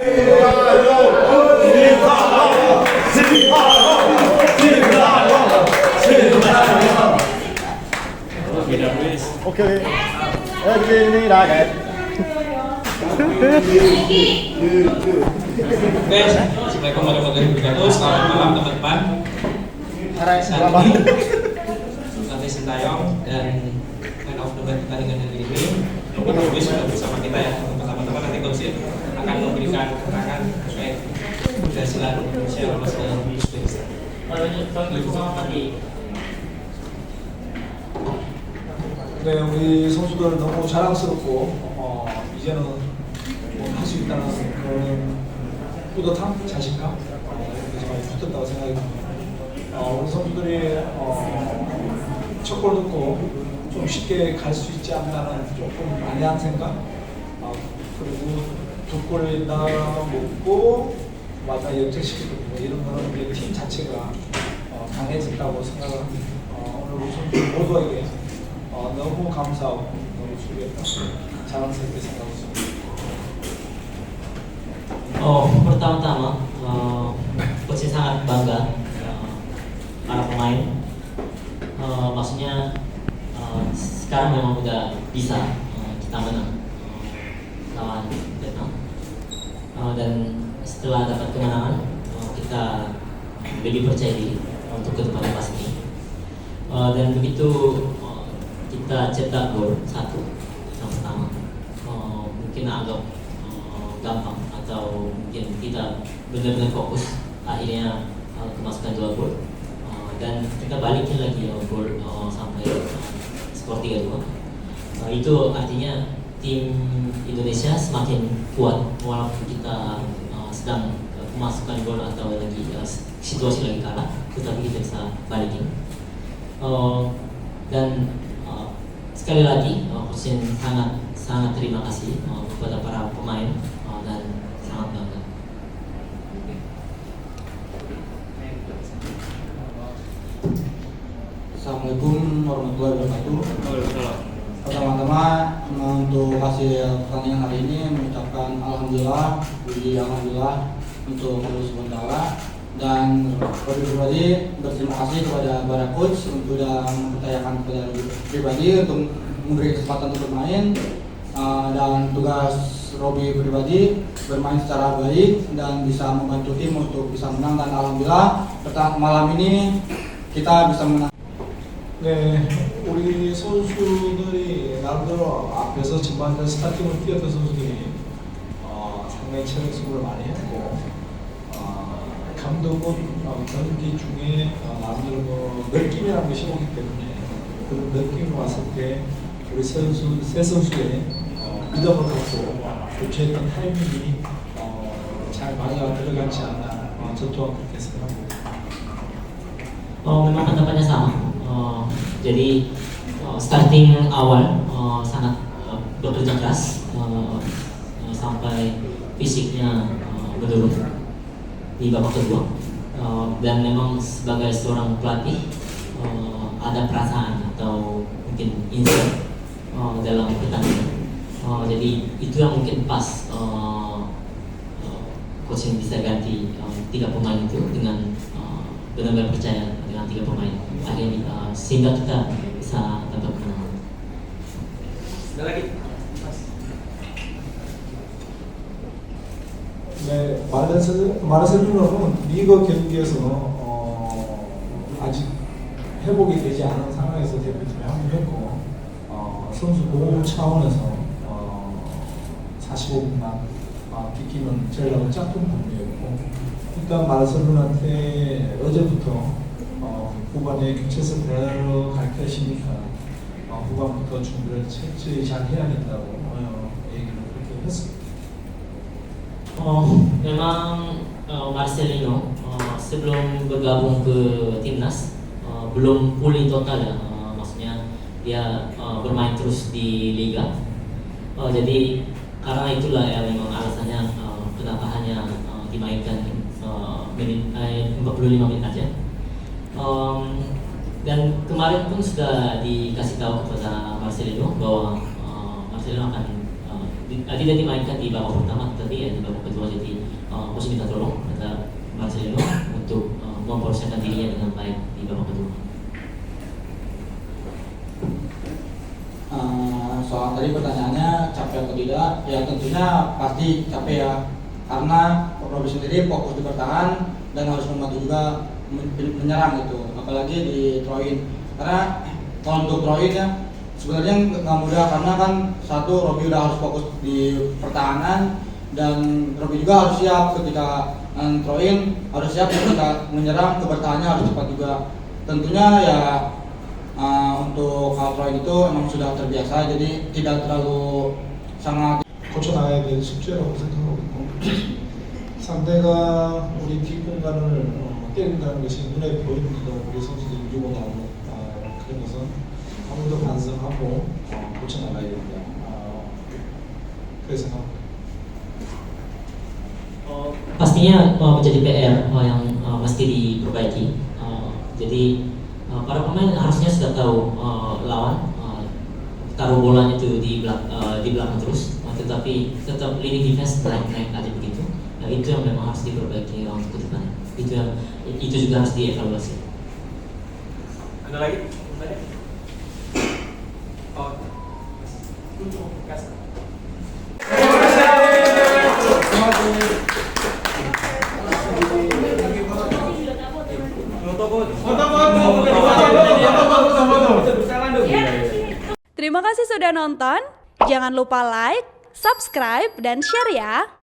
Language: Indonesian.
Oke, ini dah kan. Oke, assalamualaikum warahmatullahi wabarakatuh. Selamat malam teman-teman. Saya Sintayong dan man of the match pertandingan hari ini. Ini sudah bersama kita ya. Untuk teman-teman nanti coach akan memberikan keterangan terkait keberhasilan Indonesia lolos ke Uzbekistan. 네, 우리 선수들 너무 자랑스럽고 이제는 할 수 있다는 그런 뿌듯함, 자신감 이렇게 많이 붙었다고 생각이 듭니다. 우리 선수들이 첫 골 넣고 좀 쉽게 갈 수 있지 않나는 조금 안해한 생각, 그리고 두 골 넣고 마지막 역전시키고 이런 거는 우리 팀 자체가 강해진다고 생각을 합니다. 오늘 우리 선수들 모두에게 너무 감사하고 너무 수고했다 자랑스럽게 생각하고 있습니다. Pertama-tama, coach sangat bangga para pemain. Maksudnya sekarang memang udah bisa kita menang lawan Vietnam. Dan setelah dapat kemenangan, kita lebih percaya diri untuk ke depan pasti. Dan begitu kita cetak gol satu yang pertama, mungkin agak gampang atau mungkin kita benar-benar fokus akhirnya kemasukan 2 gol dan kita balikin lagi gol sampai skor 3-2. Itu artinya tim Indonesia semakin kuat walaupun kita sedang kemasukan gol atau lagi situasi lagi kalah, tetapi kita bisa balikin. Dan sekali lagi, Coach sangat terima kasih kepada para pemain dan sangat bangga. Assalamualaikum warahmatullahi wabarakatuh. Pertama-tama untuk hasil pertandingan hari ini mengucapkan alhamdulillah, puji alhamdulillah untuk Allah SWT. Dan Robi pribadi berterima kasih kepada para coach untuk sudah mempercayakan kepada Robi pribadi untuk memberi kesempatan untuk bermain, dan tugas Robi pribadi bermain secara baik dan bisa membantu tim untuk bisa menang, dan alhamdulillah malam ini kita bisa menang. 네, 우리 선수들이 나름대로 앞에서 전반전 스타팅을 뛰었던 선수들이 상당히 체력 수고를 많이 했고, 감독은 경기 중에 나름대로 느낌이라는 것이 오기 때문에 그런 느낌이 왔을 때 우리 세 선수의 믿음을 갖고 교체했던 타이밍이 잘 맞아 들어가지 않나, 저 또한 그렇게 생각합니다. Memang pendapatnya sama. Jadi starting awal sangat bekerja keras sampai fisiknya menurun di babak kedua, dan memang sebagai seorang pelatih ada perasaan atau mungkin insert dalam pertandingan. Jadi itu yang mungkin pas coach yang bisa ganti 3 pemain itu dengan benar-benar percaya dengan 3 pemain akhirnya, sehingga kita bisa dapat kemenangan. Ada lagi? 네, 마르셀로나는 리그 경기에서 아직 회복이 되지 않은 상황에서 대표팀에 합류했고, 선수 보호 차원에서 45분만 비키는 전략을 짰던 부분이었고, 일단 마르셀로나한테 어제부터 후반에 교체해서 들어갈 것이니까 후반부터 준비를 철저히 잘 해야겠다고 얘기를 그렇게 했습니다. Memang Marcelino sebelum bergabung ke timnas belum pulih total ya, maksudnya dia bermain terus di liga. Jadi karena itulah ya memang alasannya kenapa hanya dimainkan 45 menit aja. Dan kemarin pun sudah dikasih tahu kepada Marcelino bahwa Marcelino akan tidak dimainkan di babak pertama, tapi ya di babak kedua, jadi mempersiapkan dirinya dengan baik di babak kedua. Soal tadi pertanyaannya capek atau tidak, ya tentunya pasti capek ya, karena Robi sendiri fokus di bertahan dan harus membantu juga menyerang gitu, apalagi di throw in. Karena kalau untuk throw in ya sebenarnya nggak mudah, karena kan satu Robi udah harus fokus di pertahanan dan Robi juga harus siap ketika throw in, harus siap ketika menyerang, ke bertahannya harus cepat juga. Tentunya ya untuk hal throw in itu emang sudah terbiasa, jadi tidak terlalu sangat 고쳐나가야 될 숙제라고 생각하고 있고 상대가 우리 뒷공간을 때린다는 것이 눈에 보입니다. 우리 선수들이 밀고 나오는 그런 것은 한 번 더 반성하고 고쳐나가야 된다. 그렇게 생각합니다. Pastinya menjadi PR yang mesti diperbaiki. Jadi para pemain harusnya sudah tahu lawan taruh bolanya itu di belakang terus, tetapi tetap lini defense naik aja begitu. Nah, itu yang memang harus diperbaiki untuk ke depan. Itu juga harus dievaluasi. Ada lagi? Oh, Terima kasih sudah nonton. Jangan lupa like, subscribe, dan share ya.